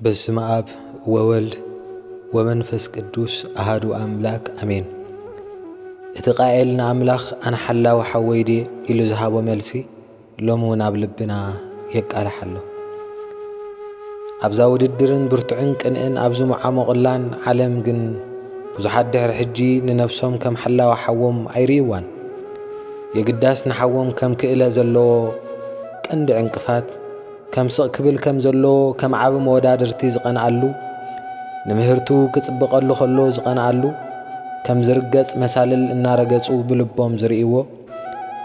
በስመ አብ ወወልድ ወመንፈስ ቅዱስ አሐዱ አምላክ አሜን። እቲ ቃኤል ንኣምላኽ ኣነ ሓላዊ ሓወይ ድየ ኢሉ ዝሃቦ መልሲ ሎሚ እውን ኣብ ልብና የቃልሕ ኣሎ። ኣብዛ ውድድርን ብርቱዕን ቅንዕን ኣብ ዝሙዓሞቕላን ዓለም ግን ብዙሓት ድሕሪ ሕጂ ንነፍሶም ከም ሓላዊ ሓዎም ኣይርእይዋን። የግዳስ ንሓዎም ከም ክእለ ዘለዎ ቀንዲ ዕንቅፋት ከም ስቕ ክብል ከም ዘለዎ ከም ዓብ መወዳድርቲ ዝቐንኣሉ ንምህርቱ ክጽብቐሉ ኸሎ ዝቐንኣሉ ከም ዝርገጽ መሳልል እናረገጹ ብልቦም ዝርእይዎ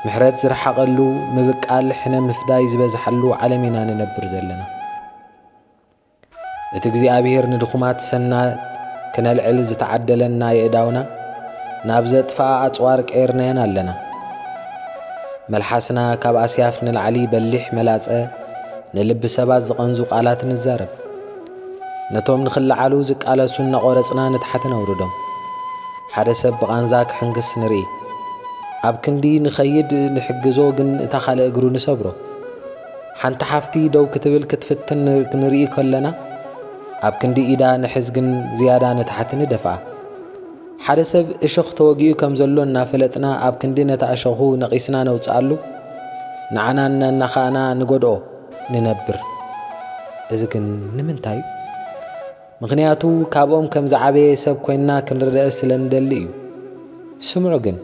ምሕረት ዝረሓቐሉ ምብቃል ሕነ ምፍዳይ ዝበዝሓሉ ዓለም ኢና ንነብር ዘለና። እቲ እግዚኣብሔር ንድኹማት ሰናት ክነልዕል ዝተዓደለና የእዳውና ናብ ዘጥፍኣ ኣጽዋር ቀይርናየን ኣለና። መልሓስና ካብ ኣስያፍ ንላዕሊ በሊሕ መላጸ ንልቢ ሰባት ዝቐንዙ ቃላት ንዛረብ። ነቶም ንኽለዓሉ ዝቃለሱ እናቖረጽና ንታሕቲ ነውርዶም። ሓደ ሰብ ብቓንዛ ክሕንግስ ንርኢ፣ ኣብ ክንዲ ንኸይድ ንሕግዞ ግን እታ ካልእ እግሩ ንሰብሮ። ሓንቲ ሓፍቲ ደው ክትብል ክትፍትን ክንርኢ ከለና ኣብ ክንዲ ኢዳ ንሕዝ ግን ዝያዳ ንታሕቲ ንደፍኣ። ሓደ ሰብ እሾኽ ተወጊኡ ከም ዘሎ እናፈለጥና ኣብ ክንዲ ነታ እሾኹ ነቒስና ነውፅኣሉ ንዓና እናኻእና ንጐድኦ ንነብር። እዚ ግን ንምንታይ? ምኽንያቱ ካብኦም ከም ዝዓበየ ሰብ ኮይንና ክንርድአ ስለ ንደሊ እዩ። ስምዑ ግን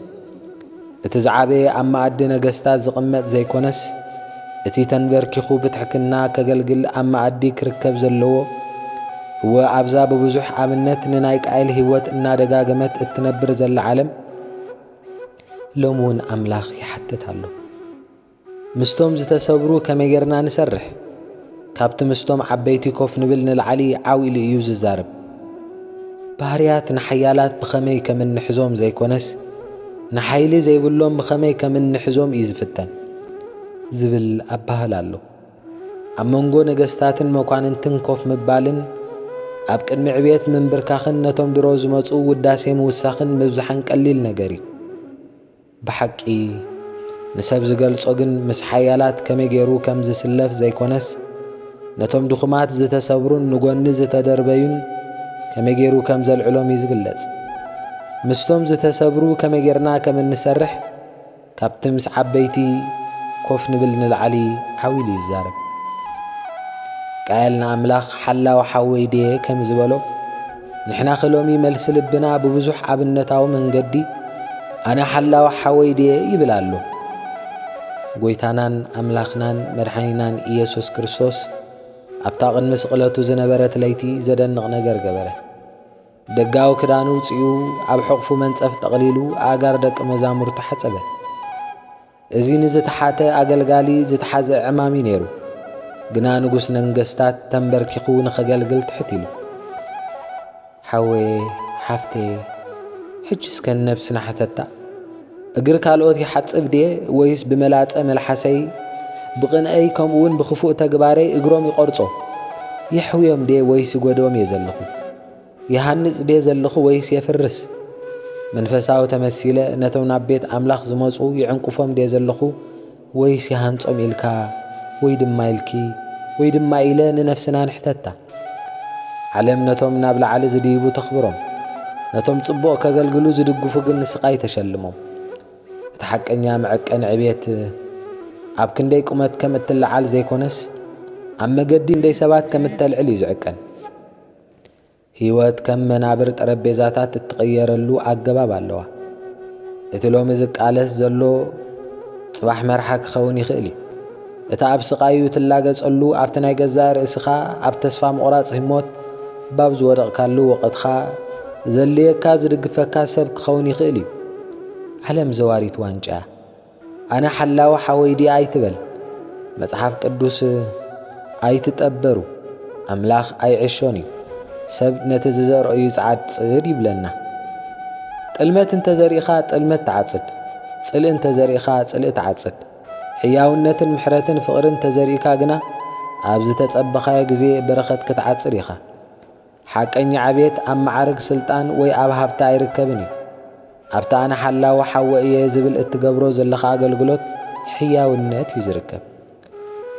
እቲ ዝዓበየ ኣብ ማኣዲ ነገሥታት ዝቕመጥ ዘይኮነስ እቲ ተንበርኪኹ ብትሕክና ከገልግል ኣብ ማኣዲ ክርከብ ዘለዎ እወ ኣብዛ ብብዙሕ ኣብነት ንናይ ቃኤል ህይወት እናደጋገመት እትነብር ዘላ ዓለም ሎሚ እውን ኣምላኽ ይሓትት ኣሎ። ምስቶም ዝተሰብሩ ከመይ ጌርና ንሰርሕ? ካብቲ ምስቶም ዓበይቲ ኮፍ ንብል ንላዕሊ ዓው ኢሉ እዩ ዝዛረብ። ባህርያት ንሓያላት ብኸመይ ከም እንሕዞም ዘይኮነስ ንሓይሊ ዘይብሎም ብኸመይ ከም እንሕዞም እዩ ዝፍተን ዝብል ኣባህል ኣሎ። ኣብ መንጎ ነገሥታትን መኳንንትን ኮፍ ምባልን ኣብ ቅድሚ ዕቤት ምንብርካኽን ነቶም ድሮ ዝመፁ ውዳሴ ምውሳኽን ምብዛሕን ቀሊል ነገር እዩ። ብሓቂ ንሰብ ዝገልጾ ግን ምስ ሓያላት ከመይ ገይሩ ከም ዝስለፍ ዘይኮነስ ነቶም ድኹማት ዝተሰብሩን ንጐኒ ዝተደርበዩን ከመይ ገይሩ ከም ዘልዕሎም እዩ ዝግለጽ። ምስቶም ዝተሰብሩ ከመይ ጌርና ከም እንሰርሕ ካብቲ ምስ ዓበይቲ ኮፍ ንብል ንላዕሊ ዓው ኢሉ ይዛረብ። ቃኤል ንኣምላኽ ሓላዊ ሓወይ ድየ ከም ዝበሎ ንሕና ኸሎሚ መልሲ ልብና ብብዙሕ ኣብነታዊ መንገዲ ኣነ ሓላዊ ሓወይ ድየ ይብል ኣሎ። ጐይታናን ኣምላኽናን መድሓኒናን ኢየሱስ ክርስቶስ ኣብታ ቅድሚ ስቕለቱ ዝነበረት ለይቲ ዘደንቕ ነገር ገበረ። ደጋዊ ክዳኑ ውፅኡ ኣብ ሕቑፉ መንጸፍ ጠቕሊሉ ኣእጋር ደቂ መዛሙርቱ ሓጸበ። እዚ ንዝተሓተ ኣገልጋሊ ዝተሓዘ ዕማሚ ነይሩ። ግና ንጉስ ነገሥታት ተንበርኪኹ ንኸገልግል ትሕት ኢሉ። ሓወየ ሓፍቴ ሕጅስ ከ ነብስና ሓተታ እግሪ ካልኦት ይሓጽብ ድየ ወይስ ብመላጸ መልሓሰይ ብቕንአይ ከምኡውን ብኽፉእ ተግባረይ እግሮም ይቖርጾ የሕውዮም ድየ ወይስ ይጐድኦም እየ ዘለኹ? ይሃንጽ ድየ ዘለኹ ወይስ የፍርስ? መንፈሳዊ ተመሲለ ነቶም ናብ ቤት ኣምላኽ ዝመፁ ይዕንቁፎም ድየ ዘለኹ ወይስ ይሃንጾም ኢልካ ወይ ድማ ኢልኪ ወይ ድማ ኢለ ንነፍስና ንሕተታ። ዓለም ነቶም ናብ ላዕሊ ዝድይቡ ተኽብሮም፣ ነቶም ጽቡቕ ከገልግሉ ዝድግፉ ግን ንስቓይ ተሸልሞም። እቲ ሓቀኛ መዐቀን ዕቤት ኣብ ክንደይ ቁመት ከም እትለዓል ዘይኮነስ ኣብ መገዲ እንደይ ሰባት ከም እተልዕል እዩ ዝዕቀን። ህይወት ከም መናብር ጠረጴዛታት እትቐየረሉ ኣገባብ ኣለዋ። እቲ ሎሚ ዝቃለስ ዘሎ ጽባሕ መርሓ ክኸውን ይኽእል እዩ። እቲ ኣብ ስቓዩ ትላገጸሉ ኣብቲ ናይ ገዛእ ርእስኻ ኣብ ተስፋ ምቑራጽ ህሞት ባብ ዝወደቕካሉ ወቐትኻ ዘልየካ ዝድግፈካ ሰብ ክኸውን ይኽእል እዩ። ዓለም ዘዋሪት ዋንጫ ኣነ ሓላዊ ሓወይ ድየ ኣይትበል። መጽሓፍ ቅዱስ ኣይትጠበሩ ኣምላኽ ኣይዕሾን እዩ። ሰብ ነቲ ዝዘርአዩ ይጽዓጽድ ይብለና። ጥልመት እንተዘሪእኻ ጥልመት ተዓጽድ፣ ጽልእ እንተዘሪእኻ ጽልእ ተዓጽድ። ሕያውነትን ምሕረትን ፍቕርን እንተዘሪእካ ግና ኣብ ዝተጸበኻዮ ጊዜ በረኸት ክትዓጽድ ኢኻ። ሓቀኛ ዓቤት ኣብ መዓርግ ስልጣን ወይ ኣብ ሃብታ ኣይርከብን እዩ። ኣብታ ኣነ ሓላዊ ሓወይ እየ ዝብል እትገብሮ ዘለኻ ኣገልግሎት ሕያውነት እዩ ዝርከብ።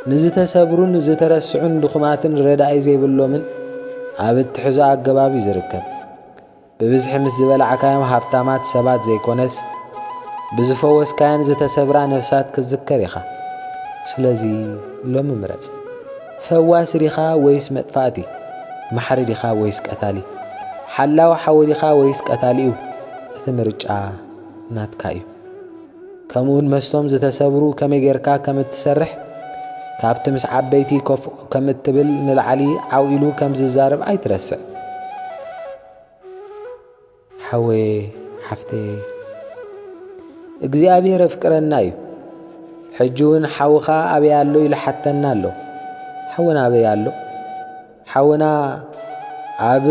ንዝተሰብሩን ዝተረስዑን ድኹማትን ረዳኢ ዘይብሎምን ኣብ እትሕዞ ኣገባብ ዝርከብ ብብዝሒ ምስ ዝበልዓካዮም ሃብታማት ሰባት ዘይኮነስ ብዝፈወስካያን ዝተሰብራ ነፍሳት ክዝከር ኢኻ። ስለዚ ሎሚ ምረጽ። ፈዋሲ ዲኻ ወይስ መጥፋእቲ? ማሕሪ ዲኻ ወይስ ቀታሊ? ሓላዊ ሓዊ ዲኻ ወይስ ቀታሊ እዩ? እቲ ምርጫ ናትካ እዩ። ከምኡውን መስቶም ዝተሰብሩ ከመይ ጌርካ ከም እትሰርሕ ካብቲ ምስ ዓበይቲ ኮፍ ከም እትብል ንላዕሊ ዓውኢሉ ከም ዝዛረብ ኣይትረስዕ። ሓወየ ሓፍተየ እግዚኣብሔር ኣፍቅረና እዩ። ሕጂ እውን ሓውኻ ኣበይ ኣሎ ኢልሓተና ኣሎ። ሓውና ኣበይ ኣሎ? ሓውና ኣብ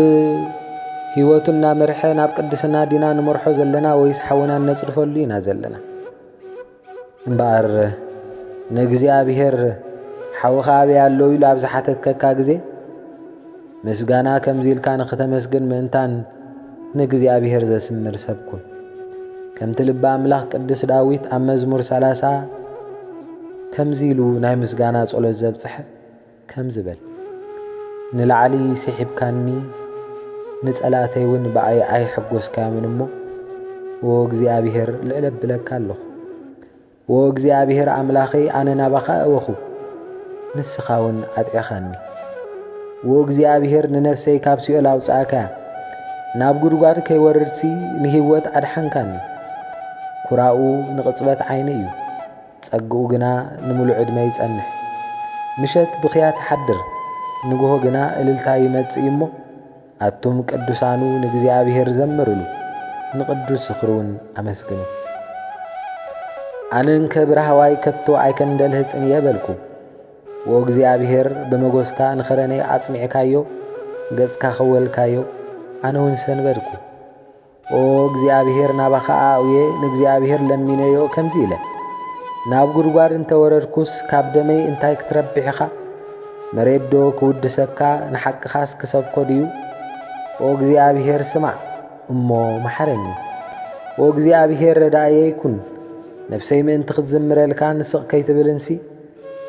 ህይወቱ እናመርሐ ናብ ቅድስና ዲና ንመርሖ ዘለና ወይስ ሓውና ነጽድፈሉ ኢና ዘለና? እምበኣር ንእግዚኣብሔር ሓውኻ ኣበይ ኣሎ ኢሉ ኣብ ዝሓተትከካ ግዜ ምስጋና ከምዚ ኢልካ ንኽተመስግን ምእንታን ንእግዚኣብሔር ዘስምር ሰብኩን። ከምቲ ልበ ኣምላኽ ቅዱስ ዳዊት ኣብ መዝሙር 30 ከምዚ ኢሉ ናይ ምስጋና ጸሎት ዘብጽሐ ከም ዝበል ንላዕሊ ስሒብካኒ ንጸላተይ እውን ብኣይ ኣይሕጐስካዮምን እሞ ወ እግዚኣብሔር ልዕለ ኣቢለካ ኣለኹ። ወ እግዚኣብሔር ኣምላኸይ ኣነ ናባኻ እወኹ ንስኻ እውን ኣጥዕኻኒ። ወ እግዚኣብሔር ንነፍሰይ ካብ ሲኦል ኣውጻእካያ ናብ ጉድጓድ ከይወርድሲ ንህይወት ኣድሓንካኒ። ኩራኡ ንቕጽበት ዓይኒ እዩ ጸግኡ ግና ንምሉዕ ዕድመ ይጸንሕ። ምሸት ብኽያት ይሓድር ንግሆ ግና እልልታ ይመጽእ እሞ ኣቱም ቅዱሳኑ ንእግዚኣብሔር ዘምርሉ ንቅዱስ ዝኽሩን ኣመስግኑ። ኣነ እንከ ብረሃዋይ ከቶ ኣይከንደልህፅን የበልኩ ወ እግዚኣብሔር ብመጎስካ ንኽረነይ ኣጽኒዕካዮ ገጽካ ኸወልካዮ ኣነ እውን ሰንበድኩ። ኦ እግዚኣብሔር ናባኻ ኣውየ ንእግዚኣብሔር ለሚነዮ ከምዚ ኢለ ናብ ጉድጓድ እንተወረድኩስ ካብ ደመይ እንታይ ክትረብሕ ኢኻ? መሬት ዶ ክውድሰካ ንሓቅኻስ ክሰብኮ ድዩ? ኦ እግዚኣብሔር ስማዕ እሞ መሓረኒ። ኦ እግዚኣብሔር ረዳእየ ይኩን ነፍሰይ ምእንቲ ክትዝምረልካ ንስቕ ከይትብልንሲ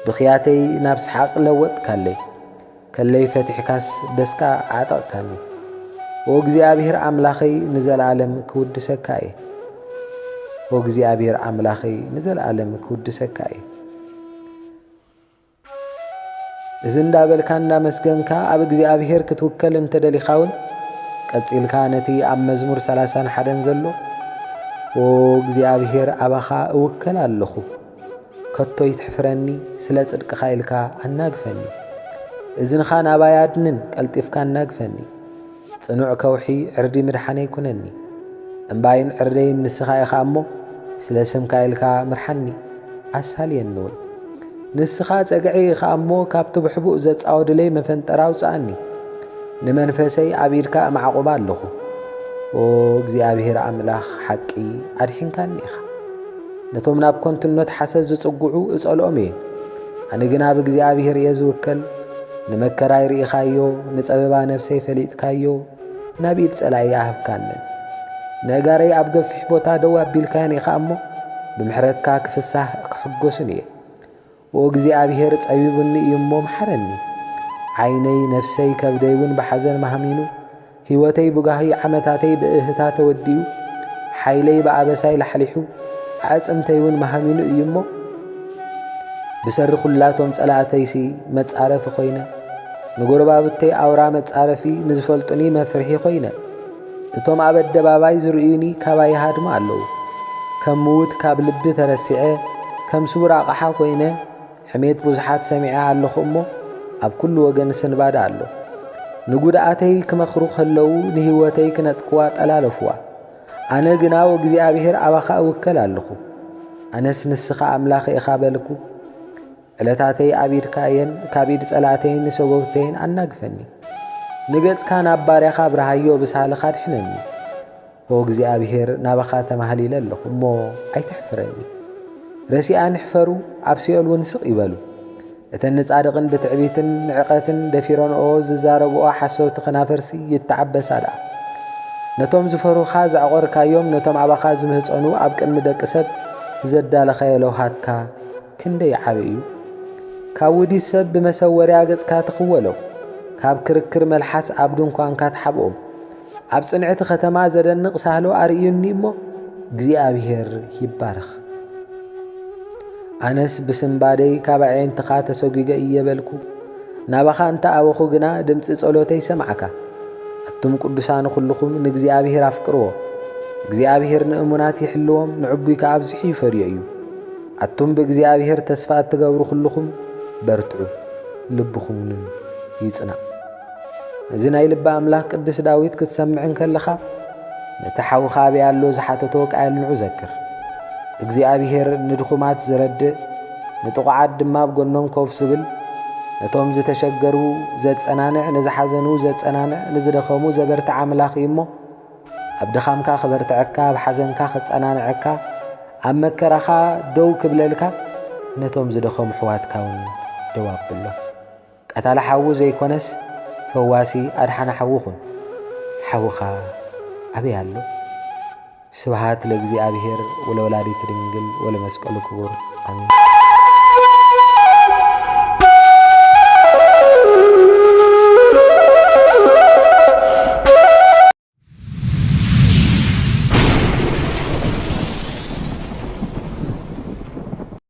ብኽያተይ ናብ ስሓቕ ለወጥካለይ ከለይ ፈቲሕካስ ደስካ ዓጠቕካኒ። ኦ እግዚኣብሔር ኣምላኸይ ንዘለዓለም ክውድሰካ እየ። ኦ እግዚኣብሔር ኣምላኸይ ንዘለዓለም ክውድሰካ እየ። እዚ እንዳበልካ እንዳመስገንካ ኣብ እግዚኣብሔር ክትውከል እንተደሊኻውን ቀጺልካ ነቲ ኣብ መዝሙር 31 ዘሎ ኦ እግዚኣብሔር ኣባኻ እውከል ኣለኹ ከቶ ይትሕፍረኒ ስለ ጽድቅኻ ኢልካ ኣናግፈኒ። እዝንኻ ናባይ ኣድንን ቀልጢፍካ ኣናግፈኒ። ጽኑዕ ከውሒ ዕርዲ ምድሓነ ይኩነኒ። እምባይን ዕርደይን ንስኻ ኢኻ እሞ ስለ ስምካ ኢልካ ምርሓኒ ኣሳልየኒ እውን። ንስኻ ጸግዒ ኢኻ እሞ ካብቲ ብሕቡእ ዘጻወድለይ መፈንጠራ ኣውፅኣኒ። ንመንፈሰይ ኣብ ኢድካ እማዕቑባ ኣለኹ። ኦ እግዚኣብሔር ኣምላኽ ሓቂ ኣድሒንካኒ ኢኻ። ነቶም ናብ ኮንትኖት ሓሰት ዝጽጉዑ እጸልኦም እየ። ኣነ ግን ኣብ እግዚኣብሔር እየ ዝውከል። ንመከራይ ርኢኻዮ ንጸበባ ነፍሰይ ፈሊጥካዮ ናብ ኢድ ጸላኢ ኣህብካንን። ነጋረይ ኣብ ገፊሕ ቦታ ደው ኣቢልካያን ኢኻ እሞ ብምሕረትካ ክፍሳህ ክሕጐስን እየ። ኦ እግዚኣብሔር ጸቢቡኒ እዩ እሞ መሓረኒ። ዓይነይ ነፍሰይ ከብደይ እውን ብሓዘን መሃሚኑ ህይወተይ ብጓሂ ዓመታተይ ብእህታ ተወዲኡ ሓይለይ ብኣበሳይ ላሕሊሑ ኣዕጽምተይ እውን መሃሚኑ እዩ እሞ ብሰሪ ኹላቶም ጸላእተይሲ መጻረፊ ኾይነ ንጐረባብተይ ኣውራ መጻረፊ ንዝፈልጡኒ መፍርሒ ኾይነ እቶም ኣብ ኣደባባይ ዝርእዩኒ ካባይ ይሃድሙ ኣለዉ። ከም ምውት ካብ ልቢ ተረሲዐ ከም ስውር ኣቕሓ ኾይነ ሕሜት ብዙሓት ሰሚዐ ኣለኹ እሞ ኣብ ኩሉ ወገን ስንባዳ ኣሎ። ንጉድኣተይ ክመኽሩ ከለዉ ንህይወተይ ክነጥቅዋ ጠላለፍዋ። ኣነ ግና ወእግዚኣብሔር ኣባኻ እውከል ኣለኹ። ኣነስ ንስኻ ኣምላኽ ኢኻ በልኩ። ዕለታተይ ኣብ ኢድካ እየን ካብ ኢድ ጸላእተይን ሰጎግተይን ኣናግፈኒ። ንገጽካ ናብ ባርያኻ ብርሃዮ ብሳልኻ ድሕነኒ። ኦ እግዚኣብሔር ናባኻ ተማህሊለ ኣለኹ እሞ ኣይትሕፍረኒ። ረሲኣን ይሕፈሩ ኣብ ሲኦል እውን ስቕ ይበሉ። እተን ንጻድቕን ብትዕቢትን ንዕቐትን ደፊረንኦ ዝዛረብኦ ሓሰውቲ ኸናፈርሲ ይተዓበሳ ደኣ። ነቶም ዝፈሩኻ ዘዕቖርካዮም ነቶም ኣባኻ ዝምህፀኑ ኣብ ቅድሚ ደቂ ሰብ ዘዳለኸየ ለውሃትካ ክንደይ ዓበ እዩ። ካብ ውዲት ሰብ ብመሰወርያ ገጽካ ትኽወሎ ካብ ክርክር መልሓስ ኣብ ድንኳንካ ተሓብኦም ኣብ ጽንዕቲ ከተማ ዘደንቕ ሳህሎ ኣርእዩኒ እሞ እግዚኣብሔር ይባረኽ። ኣነስ ብስምባደይ ካብ ዓይንትኻ ተሰጒገ እየበልኩ ናባኻ እንተ ኣበኹ ግና ድምፂ ጸሎተይ ሰማዓካ። ኣቱም ቅዱሳን ኩልኹም ንእግዚኣብሔር ኣፍቅርዎ፣ እግዚኣብሔር ንእሙናት ይሕልዎም፣ ንዕቡይ ከዓ ኣብዝሒ ይፈርዮ እዩ። ኣቱም ብእግዚኣብሔር ተስፋ እትገብሩ ኩልኹም በርትዑ፣ ልብኹምን ይጽናዕ። እዚ ናይ ልቢ ኣምላኽ ቅዱስ ዳዊት ክትሰምዕን ከለኻ ነቲ ሓውኻ ኣብያሎ ዝሓተቶ ቃል ንዑ ዘክር። እግዚአብሔር ንድኹማት ዝረድእ ንጥቑዓት ድማ ብጎኖም ኮፍ ዝብል ነቶም ዝተሸገሩ ዘጸናንዕ ንዝሓዘኑ ዘጸናንዕ ንዝደኸሙ ዘበርትዕ ኣምላኽ እዩ እሞ ኣብ ድኻምካ ክበርትዐካ ኣብ ሓዘንካ ክጸናንዐካ ኣብ መከራኻ ደው ክብለልካ ነቶም ዝደኸሙ ሕዋትካ እውን ደው ኣቢሎም። ቀታሊ ሓዊ ዘይኮነስ ፈዋሲ ኣድሓነ ሓዊ ኹን። ሓዊኻ ኣበይ ኣሎ? ስብሃት ለእግዚአብሔር ወለወላዲቱ ድንግል ወለመስቀሉ ክቡር አሜን።